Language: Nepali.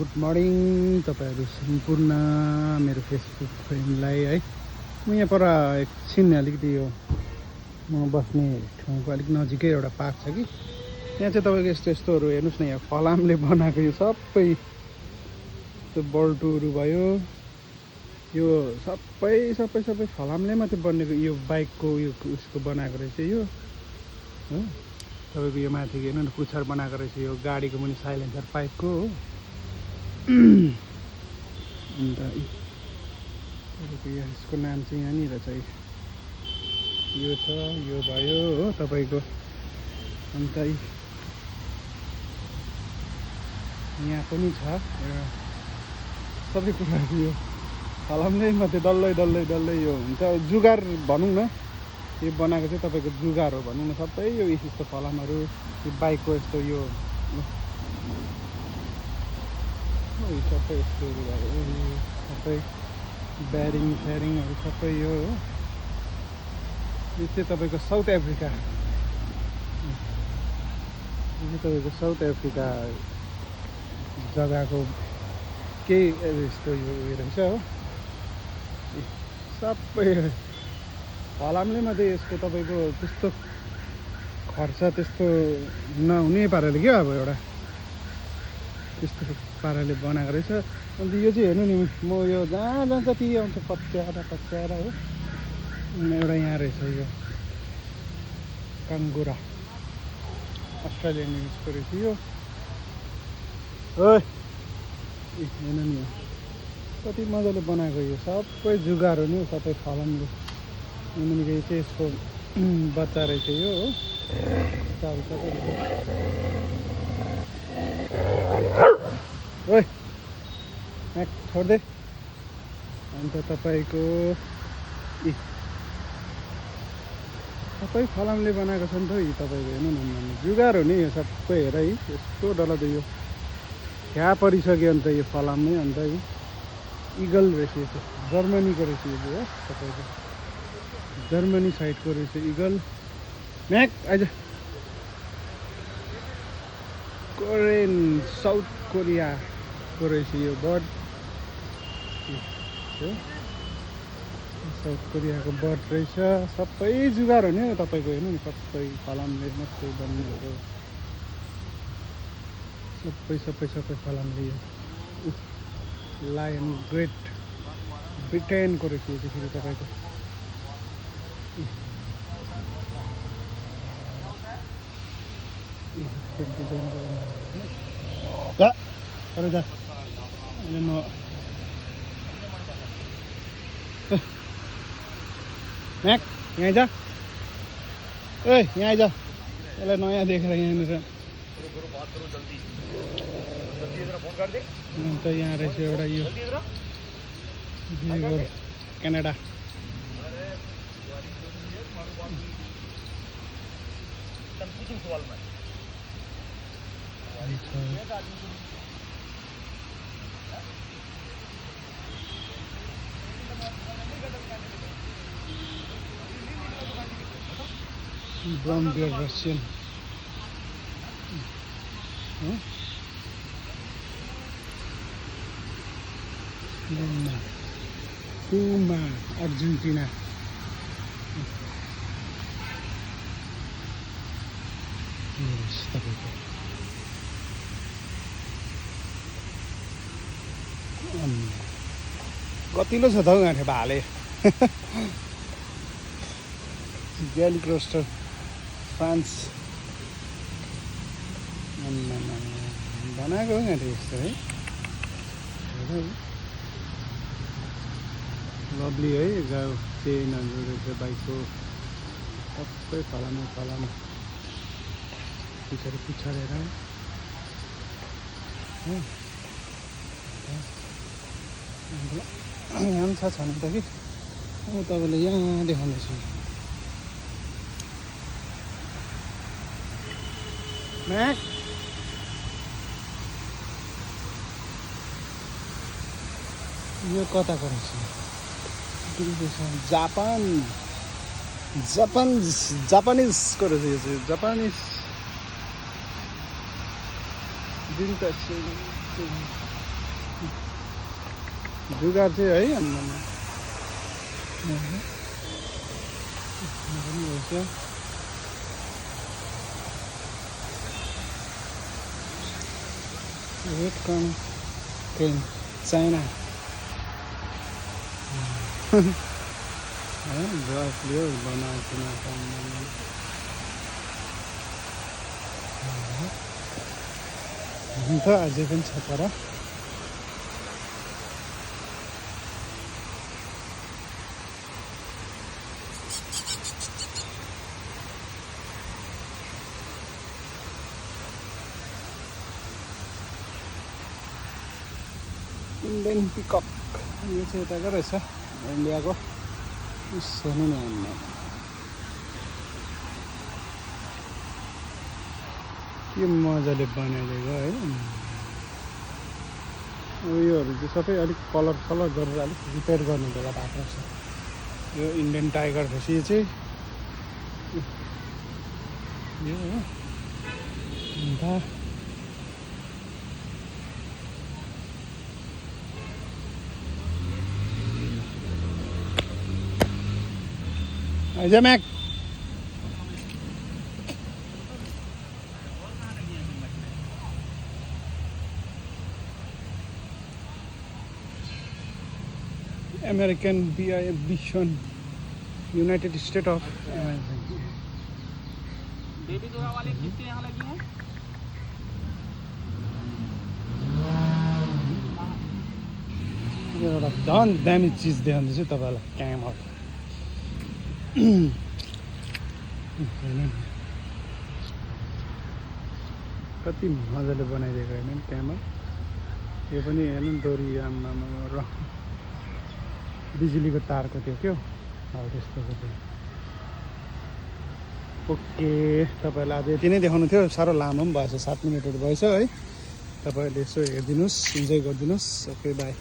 गुड मर्निङ तपाईँहरू सम्पूर्ण मेरो फेसबुक फ्रेन्डलाई है। म यहाँ पर एकछिन अलिकति यो म बस्ने ठाउँको अलिक नजिकै एउटा पार्क छ कि त्यहाँ चाहिँ तपाईँको यस्तो यस्तोहरू हेर्नुहोस् न। यहाँ फलामले बनाएको यो सबै त्यो बल्टुहरू भयो, यो सबै फलामले मात्रै बनेको। यो बाइकको यो उसको बनाएको रहेछ यो हो तपाईँको। यो माथि हेर्नु न पुच्छर बनाएको रहेछ यो गाडीको मुनि साइलेन्सर पाइपको हो। अन्त तपाईँको यसको नाम चाहिँ यहाँनिर छ, यो छ, यो भयो हो तपाईँको। अन्त यहाँ पनि छ सबै कुराहरू यो फलामले मात्रै डल्लै यो हुन्छ। जुगार भनौँ न, यो बनाएको चाहिँ तपाईँको जुगार हो भनौँ न। सबै यो यस्तो फलामहरू, यो बाइकको यस्तो यो सबै यस्तोहरू भयो, सबै ब्यारिङ स्यारिङहरू सबै यो हो। यो चाहिँ तपाईँको साउथ अफ्रिका, यो चाहिँ तपाईँको साउथ अफ्रिका जग्गाको केही यस्तो यो उयो रहेछ हो। सबै फलामले मात्रै यसको तपाईँको त्यस्तो खर्च त्यस्तो नहुने पाराले क्या अब एउटा त्यस्तो पाराले बनाएको रहेछ। अन्त यो चाहिँ हेर्नु नि, म यो जहाँ जान्छ त्यही आउँछ पच्याएर हो। एउटा यहाँ रहेछ यो काङ्गुरा, अस्ट्रेलियन युजको रहेछ यो। हेर्नु नि कति मजाले बनाएको यो सबै जुगाहरू नि सबै फलामले। मुनिको यो चाहिँ यसको बच्चा रहेछ यो हो। ओइ छोड्दै। अन्त तपाईँको सबै फलामले बनाएको छ नि त यी तपाईँको। हेर्नु न जुगार हो नि यो सबै। हेर है यस्तो डरलाग्दो यो क्या परिसक्यो अन्त यो फलाम नै। अन्त यो इगल रहेछ, यो चाहिँ जर्मनीको रहेछ यो हो तपाईँको। जर्मनी साइडको रहेछ इगल। म्याक आइज कोरियन साउथ कोरियाको रहेछ यो बर्ड। साउथ कोरियाको बर्ड रहेछ। सबै जुगार हो नि तपाईँको। हेर्नु नि सबै फलामले मात्रै बनिएको। सबै फलामले यो लायन ग्रेट ब्रिटेनको रहेछ यो चाहिँ फेरि तपाईँको। जा अहिले म म्याक यहाँ जा, ओइ यहाँ आइज। यसलाई नयाँ देखेर यहाँनिर अन्त यहाँ रहेछ एउटा यो क्यानाडा। ब्राउन बियर रसियन पुमा अर्जेन्टिना। तपाईँको कतिलो छ त हौ गाँठे भाले। ग्यालिक रोस्टर फ्रान्स बनाएको हो गाँठे यस्तो है। लभली है। गाउँ चेनहरू रहेछ बाइकको सबै फलाम पुछारेर यहाँ पनि छ नि त कि। म तपाईँले यहाँ देखाउँदैछु। म्याक यो कताको रहेछ? जापानिजको रहेछ यो चाहिँ। जापानिज दिन त जुगाड चाहिँ है रेड कर्न क्रेन चाइना ब्रस लियो बनाएको हुन्छ अझै पनि छ तर इन्डियन पिकक यो चाहिँ यताको रहेछ इन्डियाको हेर्नु नि हामीलाई के मजाले बनाइदिएको है योहरू चाहिँ सबै अलिक कलर गरेर अलिक रिपेयर गर्नु बेला भएको छ यो इन्डियन टाइगर रहेछ यो चाहिँ यो हो अन्त आइज म्याक American bison United State of baby जोड़ा वाले कितने यहाँ लगी हैं? एउटा झन् दामी चिज देखाउँदैछु तपाईँलाई क्यामल कति मजाले बनाइदिएको होइन क्यामल यो पनि हेर्नु नि डोरी आमा र बिजुलीको तारको थियो क्या हौ त्यस्तोको थियो ओके तपाईँलाई आज यति नै देखाउनु थियो साह्रो लामो पनि भएछ 7 मिनटहरू भएछ है तपाईँहरूले यसो हेरिदिनुहोस् इन्जोय गरिदिनुहोस् ओके बाई